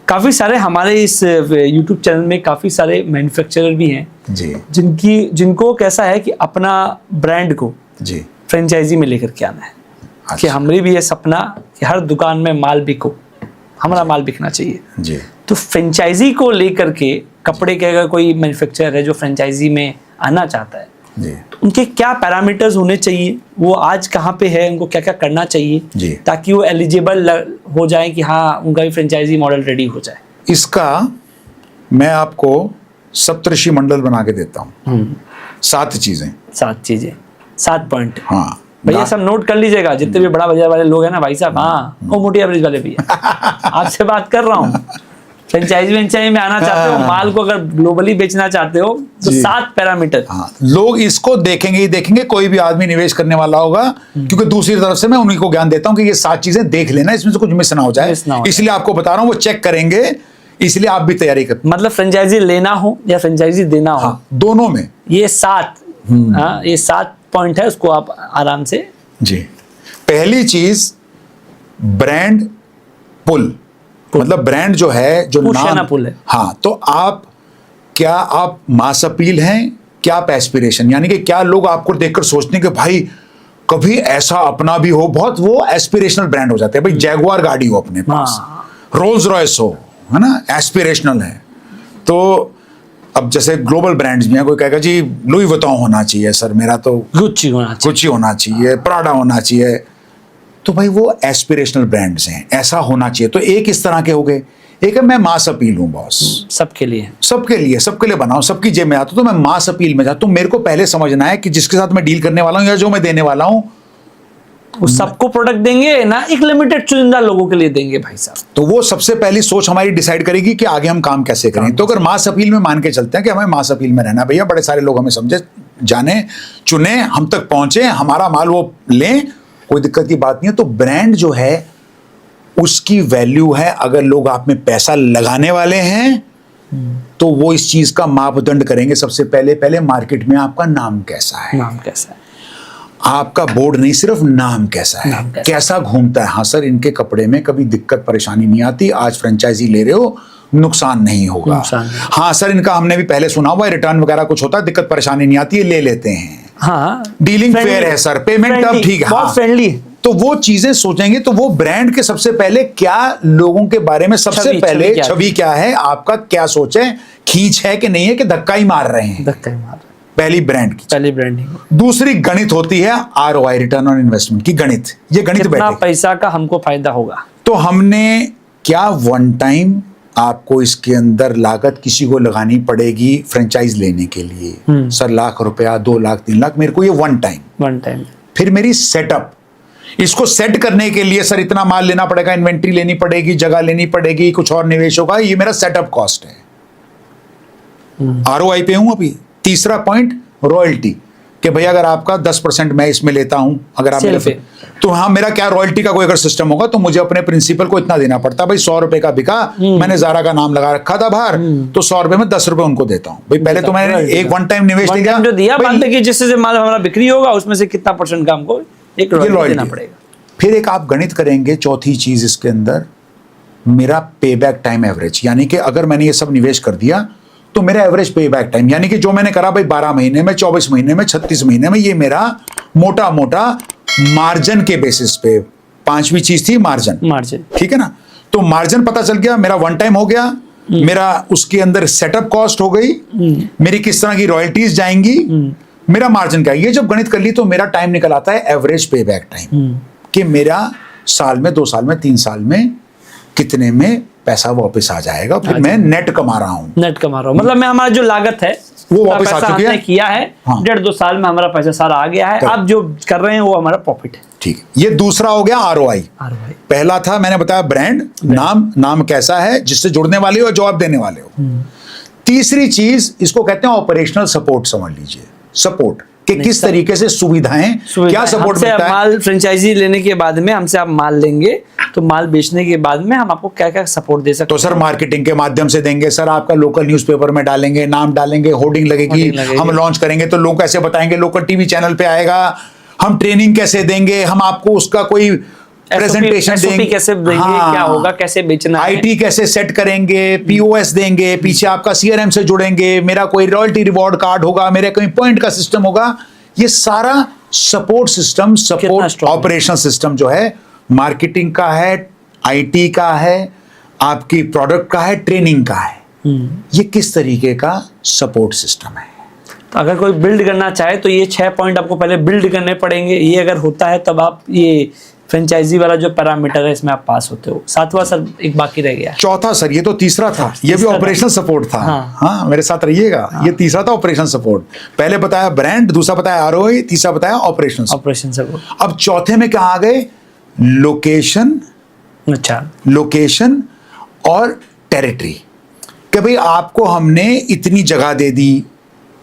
काफ़ी सारे हमारे इस YouTube चैनल में काफ़ी सारे मैन्युफैक्चरर भी हैं जी, जिनको कैसा है कि अपना ब्रांड को जी, फ्रेंचाइजी में लेकर के आना है। अच्छा। कि हमारी भी ये सपना कि हर दुकान में माल बिको, हमारा माल बिकना चाहिए। जी, तो फ्रेंचाइजी को लेकर के कपड़े के अगर कोई मैन्युफैक्चरर है जो फ्रेंचाइजी में आना चाहता है, जी, तो उनके क्या पैरामीटर्स होने चाहिए, वो आज कहाँ पे है, उनको क्या क्या करना चाहिए जी। ताकि वो एलिजिबल हो जाए कि हाँ उनका भी फ्रेंचाइजी मॉडल रेडी हो जाए। इसका मैं आपको सप्तऋषि मंडल बना के देता हूँ। 7 चीजें, 7 चीजें, 7 पॉइंट। हाँ भैया सब नोट कर लीजिएगा, जितने भी बड़ा बाजार वाले लोग हैं ना भाई साहब, हाँ वो मोटी एवरेज वाले भैया आपसे बात कर रहा हूँ। फ्रेंचाइजी में आना चाहते हो, माल को अगर ग्लोबली बेचना चाहते हो तो 7 पैरामीटर। हाँ, लोग इसको देखेंगे ही देखेंगे, कोई भी आदमी निवेश करने वाला होगा, क्योंकि दूसरी तरफ से मैं उन्हीं को ज्ञान देता हूं कि ये 7 चीजें देख लेना, इसमें से कुछ मिस ना हो जाए, इसलिए आपको बता रहा हूं, वो चेक करेंगे, इसलिए आप भी तैयारी कर। मतलब फ्रेंचाइजी लेना हो या फ्रेंचाइजी देना हो, हाँ, दोनों में ये 7 ये 7 पॉइंट है, उसको आप आराम से। जी, पहली चीज ब्रांड पुल, मतलब ब्रांड जो है, जो नाम पुल है। हाँ, तो आप मास अपील हैं, क्या आप एस्पिरेशन, यानी कि क्या लोग आपको देखकर सोचते हैं कि भाई कभी ऐसा अपना भी हो, बहुत वो एस्पिरेशनल ब्रांड हो जाते हैं। भाई जैगुआर गाड़ी हो अपने पास, रोल्स रॉयस हो, है ना, एस्पिरेशनल है। तो अब जैसे ग्लोबल ब्रांड्स में कोई कहेगा जी लुई वुइटन होना चाहिए सर, मेरा तो गुच्ची होना चाहिए, प्राडा होना चाहिए, तो भाई वो एस्पिरेशनल ब्रांड्स हैं, ऐसा होना चाहिए। तो एक इस तरह के हो गए, एक है मैं मास अपील हूँ बॉस, सबके लिए बनाओ, सबकी जेब में आता, तो मैं मास अपील में जाता हूँ। मेरे को पहले समझना है कि जिसके साथ मैं डील करने वाला हूँ या जो मैं देने वाला हूँ, वो सबको प्रोडक्ट देंगे ना, एक लिमिटेड चुनिंदा लोगों के लिए देंगे भाई साहब। तो वो सबसे पहली सोच हमारी डिसाइड करेगी कि आगे हम काम कैसे करें। तो अगर मास अपील में मान के चलते हैं कि हमें मास अपील में रहना, भैया बड़े सारे लोग हमें समझे, जाने, चुने, हम तक पहुंचे, हमारा माल वो लें, कोई दिक्कत की बात नहीं है। तो ब्रांड जो है उसकी वैल्यू है, अगर लोग आप में पैसा लगाने वाले हैं तो वो इस चीज का मापदंड करेंगे सबसे पहले मार्केट में आपका नाम कैसा है, आपका बोर्ड नहीं, सिर्फ नाम कैसा है, कैसा घूमता है। हाँ सर, इनके कपड़े में कभी दिक्कत परेशानी नहीं आती, आज फ्रेंचाइजी ले रहे हो नुकसान नहीं होगा। हाँ सर, इनका हमने भी पहले सुना हुआ है, रिटर्न वगैरह कुछ होता है, दिक्कत परेशानी नहीं आती है, ले लेते हैं। हाँ, डीलिंग फेयर है सर, पेमेंट अब ठीक है, बहुत फ्रेंडली है। तो वो चीजें सोचेंगे। तो वो ब्रांड के सबसे पहले क्या, लोगों के बारे में सबसे पहले छवि क्या है, आपका क्या सोच है, खींच है कि नहीं है, कि धक्का ही मार रहे हैं, पहली ब्रांड की, पहली ब्रांडिंग। दूसरी गणित होती है ROI, रिटर्न ऑन इन्वेस्टमेंट की गणित, ये गणित कितना पैसा का हमको फायदा होगा। तो हमने क्या वन टाइम आपको इसके अंदर लागत किसी को लगानी पड़ेगी फ्रेंचाइज लेने के लिए, सर लाख रुपया, 2 लाख, 3 लाख, मेरे को ये वन टाइम। फिर मेरी सेटअप, इसको सेट करने के लिए सर इतना माल लेना पड़ेगा, इन्वेंट्री लेनी पड़ेगी, जगह लेनी पड़ेगी, कुछ और निवेश होगा, ये मेरा सेटअप कॉस्ट है। ROI पे हूं अभी। तीसरा पॉइंट रॉयल्टी, कि भैया अगर आपका 10% मैं इसमें लेता हूं, अगर आप मेरे, तो हाँ मेरा क्या रॉयल्टी का कोई अगर सिस्टम होगा तो मुझे अपने प्रिंसिपल को इतना देना पड़ता है। भाई 100 रुपए का बिका, मैंने ज़ारा का नाम लगा रखा था बाहर, तो 100 रुपए में 10 रुपए उनको देता हूं। भाई पहले तो मैंने एक वन टाइम निवेश दिया, जिससे माल हमारा बिक्री होगा उसमें से कितना % का हमको एक रॉयल्टी देना पड़ेगा। फिर एक आप गणित करेंगे, चौथी चीज इसके अंदर, मेरा पे बैक टाइम एवरेज, यानी कि अगर मैंने ये सब निवेश कर दिया तो मेरा एवरेज पे बैक टाइम, यानी कि जो मैंने करा भाई 12 महीने में, 24 महीने में, 36 महीने में, ये मेरा मोटा मोटा मार्जिन के बेसिस पे, 5वीं चीज थी मार्जिन, ठीक है ना। तो मार्जिन पता चल गया, मेरा वन टाइम हो गया, मेरा उसके अंदर सेटअप कॉस्ट हो गई, मेरी किस तरह की रॉयल्टीज जाएंगी, मेरा मार्जिन क्या है, ये जब गणित कर ली तो मेरा टाइम निकल आता है एवरेज पे बैक टाइम, कि मेरा साल में, 2 साल में, 3 साल में कितने में पैसा वापस आ जाएगा, फिर मैं नेट कमा रहा हूँ, मतलब मैं, हमारा जो लागत है वो वापस आ चुकी है, किया है, 1.5-2 साल में हमारा पैसा सारा आ गया है, अब जो कर रहे हैं वो हमारा प्रॉफिट है। ठीक है, ये दूसरा हो गया ROI। पहला था मैंने बताया ब्रांड, नाम कैसा है, जिससे जुड़ने वाले हो, जवाब देने वाले हो। तीसरी चीज इसको कहते हैं ऑपरेशनल सपोर्ट, समझ लीजिए सपोर्ट, कि किस तरीके से सुविधाएं, क्या सपोर्ट मिलता है। माल फ्रेंचाइजी लेने के बाद में हमसे आप माल लेंगे तो माल बेचने के बाद में हम आपको क्या क्या सपोर्ट दे सकते हैं। तो सर मार्केटिंग के माध्यम से देंगे, सर आपका लोकल न्यूज़पेपर में डालेंगे, नाम डालेंगे, होर्डिंग लगेगी, हम लॉन्च करेंगे तो लोग कैसे बताएंगे, लोकल टीवी चैनल पे आएगा, हम ट्रेनिंग कैसे देंगे, हम आपको उसका कोई प्रेजेंटेशन SOP देंगे, कैसे देंगे, हाँ, क्या होगा, कैसे बेचना है, आईटी कैसे सेट करेंगे, पीओएस देंगे, पीछे आपका सीआरएम से जुड़ेंगे, मेरा कोई रॉयल्टी रिवॉर्ड कार्ड होगा, मेरे कोई पॉइंट का सिस्टम होगा, ये सारा सपोर्ट सिस्टम, सपोर्ट strong है? ऑपरेशनल सिस्टम जो है मार्केटिंग का है, आईटी का है, आपकी प्रोडक्ट का है, ट्रेनिंग का है, ये किस तरीके का सपोर्ट सिस्टम है। तो अगर कोई बिल्ड करना चाहे तो ये 6 पॉइंट आपको पहले बिल्ड करने पड़ेंगे। ये अगर होता है तब आप ये फ्रेंचाइजी वाला जो पैरामीटर है इसमें आप पास होते हो। 7वां सर एक बाकी रह गया। चौथा सर, ये तो तीसरा था, ये भी तीसरा था। ऑपरेशनल सपोर्ट था। हाँ। हाँ, मेरे साथ रहिएगा। ये तीसरा था ऑपरेशनल सपोर्ट। पहले बताया ब्रांड, दूसरा बताया आरओआई, तीसरा बताया ऑपरेशनल। Operation support. अब चौथे में क्या आ गए? लोकेशन, अच्छा, लोकेशन और टेरिटरी। कि भाई आपको हमने इतनी जगह दे दी,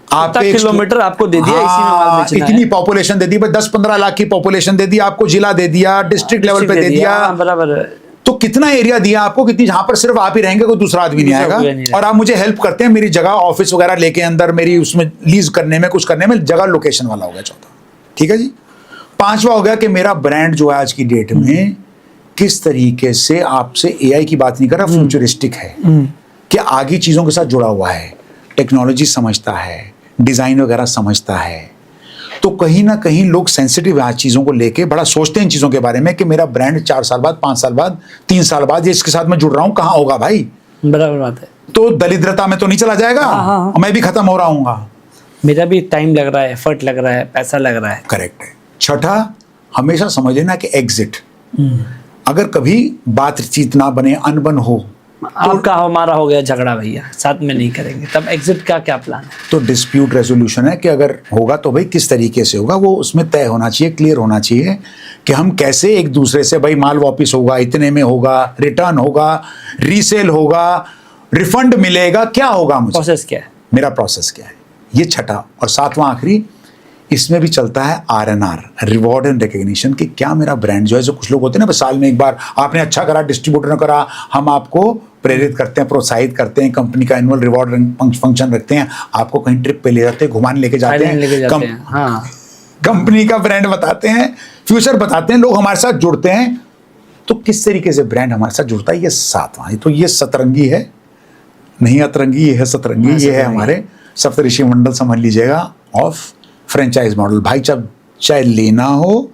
आप इतना किलोमीटर आपको दे दिया, इसी में माल बेचना इतनी है। पॉपुलेशन दे दी, 10-15 लाख की पॉपुलेशन दे दी आपको, जिला दे दिया, डिस्ट्रिक्ट लेवल पे दे दिया, हाँ, बराबर है। तो कितना एरिया दिया आपको, कितनी, जहां पर सिर्फ आप ही रहेंगे, कोई दूसरा आदमी नहीं दूसरा आएगा, कोई नहीं रहेगा। और आप मुझे हेल्प करते हैं मेरी जगह, ऑफिस वगैरह लेके अंदर मेरी उसमें लीज करने में, कुछ करने में, जगह लोकेशन वाला हो गया चौथा। ठीक है जी। पांचवा हो गया कि मेरा ब्रांड जो है आज की डेट में किस तरीके से, आपसे एआई की बात नहीं कर रहा, फ्यूचरिस्टिक है, कि आगे चीजों के साथ जुड़ा हुआ है, टेक्नोलॉजी समझता है, डिजाइन वगैरह समझता है। तो कहीं ना कहीं लोग सेंसिटिव है आज चीजों को लेके, बड़ा सोचते हैं इन चीजों के बारे में कि मेरा ब्रांड 4 साल बाद, 5 साल बाद, 3 साल बाद ये इसके साथ मैं जुड़ रहा हूं, कहां होगा भाई? बराबर बात है। तो दरिद्रता में तो नहीं चला जाएगा, हाँ। मैं भी खत्म हो रहा हूँ। मेरा भी टाइम लग रहा है, एफर्ट लग रहा है, पैसा लग रहा है। करेक्ट है। छठा, हमेशा समझ लेना कि एग्जिट, अगर कभी बातचीत ना बने, अनबन हो, आपका हमारा हो गया झगड़ा भैया, साथ में नहीं करेंगे, तब एग्जिट का क्या प्लान है? तो डिस्प्यूट रेजोल्यूशन है कि अगर होगा तो भाई किस तरीके से होगा, वो उसमें तय होना चाहिए, क्लियर होना चाहिए कि हम कैसे एक दूसरे से, भाई माल वापस होगा, इतने में होगा, रिटर्न होगा, रीसेल होगा, रिफंड मिलेगा, क्या होगा, मुझे प्रोसेस क्या है? मेरा प्रोसेस क्या है। ये छठा। और सातवां आखिरी, इसमें भी चलता है RNR, रिवॉर्ड एंड रिकग्निशन, कि क्या मेरा ब्रांड जो है, जो कुछ लोग होते हैं ना, साल में एक बार आपने अच्छा करा, डिस्ट्रीब्यूटर ने करा, हम आपको प्रेरित करते हैं, प्रोत्साहित करते हैं, कंपनी का एनुअल रिवॉर्ड फंक्शन रखते हैं, आपको कहीं ट्रिप पे ले जाते हैं, घुमाने लेके जाते Thailand लेके जाते हैं, हैं। हाँ, कंपनी का ब्रांड बताते हैं, फ्यूचर बताते हैं, लोग हमारे साथ जुड़ते हैं। तो किस तरीके से ब्रांड हमारे साथ जुड़ता है, ये सातवां। तो ये सतरंगी है, नहीं अतरंगी, ये है सतरंगी, ये है हमारे सप्तऋषि मंडल, समझ लीजिएगा, ऑफ फ्रेंचाइज मॉडल। भाई चाहे लेना हो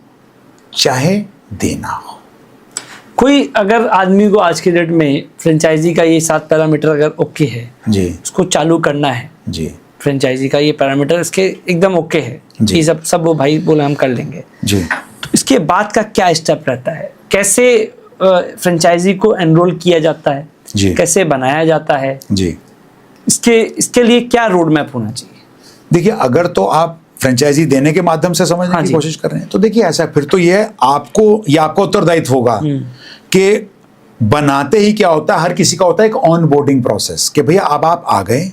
चाहे देना हो। कोई अगर आदमी को आज के डेट में फ्रेंचाइजी का ये 7 पैरामीटर अगर ओके है, जी उसको चालू करना है, जी फ्रेंचाइजी का ये पैरामीटर इसके एकदम ओके है, जी। ये सब वो भाई बोले हम कर लेंगे, जी तो इसके बाद का क्या स्टेप रहता है? कैसे फ्रेंचाइजी को एनरोल किया जाता है, जी। कैसे बनाया जाता है, जी। इसके लिए क्या रोड मैप होना चाहिए? देखिए, अगर तो आप फ्रेंचाइजी देने के माध्यम से समझने हाँ की जी। कोशिश कर रहे हैं, तो देखिए ऐसा है, फिर तो ये आपका उत्तरदायित्व होगा कि बनाते ही क्या होता है, हर किसी का होता है एक ऑन बोर्डिंग प्रोसेस, कि भैया अब आप आ गए,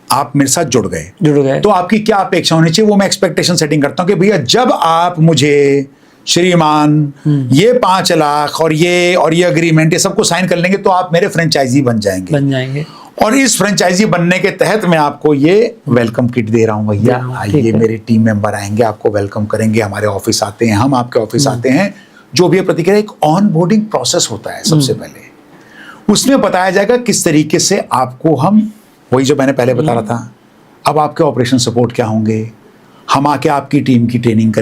आप मेरे साथ जुड़ गए, तो आपकी क्या अपेक्षा होनी चाहिए, वो मैं एक्सपेक्टेशन सेटिंग करता हूं कि भैया जब आप मुझे श्रीमान ये 5 लाख और ये अग्रीमेंट, ये सबको साइन कर लेंगे, तो आप मेरे फ्रेंचाइजी बन जाएंगे। और इस फ्रेंचाइजी बनने के तहत मैं आपको ये वेलकम किट दे रहा हूं, भैया आइए, मेरे टीम मेंबर आएंगे, आपको वेलकम करेंगे, हमारे ऑफिस आते हैं, हम आपके ऑफिस आते हैं, जो भी प्रतिक्रिया, एक ऑन बोर्डिंग प्रोसेस होता है। सबसे पहले उसमें बताया जाएगा किस तरीके से आपको हम, वही जो मैंने पहले बता रहा था, अब आपके ऑपरेशन सपोर्ट क्या होंगे, हम आके आपकी टीम की ट्रेनिंग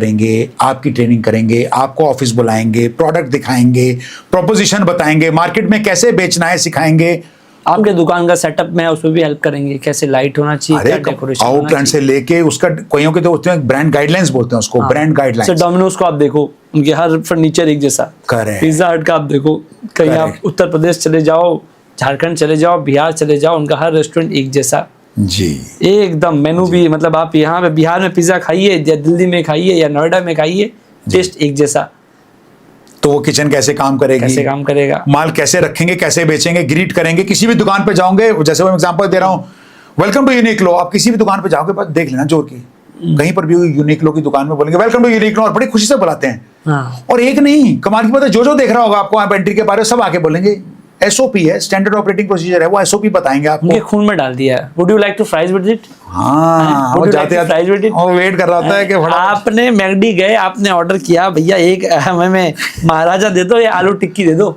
करेंगे, आपको ऑफिस बुलाएंगे, प्रोडक्ट दिखाएंगे, प्रोपोजिशन बताएंगे, मार्केट में कैसे बेचना है सिखाएंगे, आपके दुकान का सेटअप में है उसमें भी हेल्प करेंगे, कैसे लाइट होना चाहिए, क्या डेकोरेशन होना आउटलाइन से लेके उसका, कोइयों के तो होते हैं ब्रांड गाइडलाइंस बोलते हैं उसको, ब्रांड गाइडलाइंस। डोमिनोज को आप देखो, उनके हर फर्नीचर एक जैसा, करेक्ट। पिज्जा हट का आप देखो, कहीं आप उत्तर प्रदेश चले जाओ, झारखंड चले जाओ, बिहार चले जाओ, उनका हर रेस्टोरेंट एक जैसा जी, एकदम मेनू भी, मतलब आप यहाँ पे बिहार में पिज्जा खाइए या दिल्ली में खाइए या नोएडा में खाइए, टेस्ट एक जैसा। तो वो किचन कैसे काम करेगा, माल कैसे रखेंगे, कैसे बेचेंगे, ग्रीट करेंगे, किसी भी दुकान पे जाओगे, जैसे मैं एग्जांपल दे रहा हूँ, वेलकम टू यूनिक्लो, आप किसी भी दुकान पे जाओगे, बस देख लेना जोर की, कहीं पर भी यूनिक्लो की दुकान में बोलेंगे वेलकम टू यूनिक्लो, और बड़ी खुशी से बुलाते हैं। और एक नहीं, कमाल की बात है, जो देख रहा होगा आपको आप एंट्री के बारे में, सब आके बोलेंगे एसओपी है, स्टैंडर्ड ऑपरेटिंग प्रोसीजर है, वो एसओपी बताएंगे आपको। उनके खून में डाल दिया है। Would you like to fries with it? हाँ, वो जाते फ्राइज विद इट, वो वेट कर रहा होता है कि आपने मैकडी गए, आपने ऑर्डर किया, भैया एक हमें महाराजा दे दो या आलू टिक्की दे दो,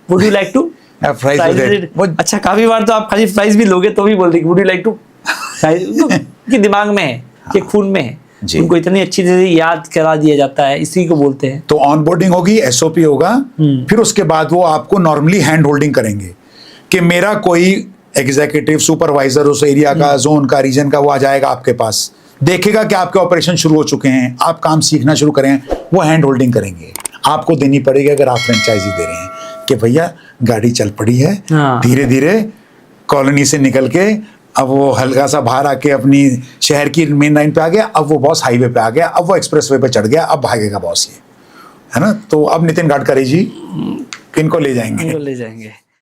would you like to fries with it. अच्छा, काफी बार तो आप खाली फ्राइज भी लोगे तो भी बोलते would you like to fries, कि दिमाग में है, कि खून में है, उनको इतनी अच्छी तरह याद करा दिया जाता है, इसी को बोलते हैं। तो ऑनबोर्डिंग होगी, एसओपी होगा, फिर उसके बाद वो आपको नॉर्मली हैंड होल्डिंग करेंगे कि मेरा कोई एग्जीक्यूटिव सुपरवाइजर उस एरिया का, जोन का, रीजन का, वो आ जाएगा आपके पास, देखेगा कि आपके ऑपरेशन शुरू हो चुके हैं, आप काम सीखना शुरू करें, वो हैंड होल्डिंग करेंगे। आपको देनी पड़ेगी अगर आप फ्रेंचाइजी दे रहे हैं कि भैया गाड़ी चल पड़ी है, धीरे धीरे कॉलोनी से निकल के अब वो हल्का सा बाहर आके अपनी शहर की मेन लाइन पे आ गया, अब वो बॉस हाईवे पे आ गया, अब वो एक्सप्रेसवे पे चढ़ गया, अब भागेगा बॉस, ये है ना। तो अब नितिन गडकरी जी इनको ले जाएंगे।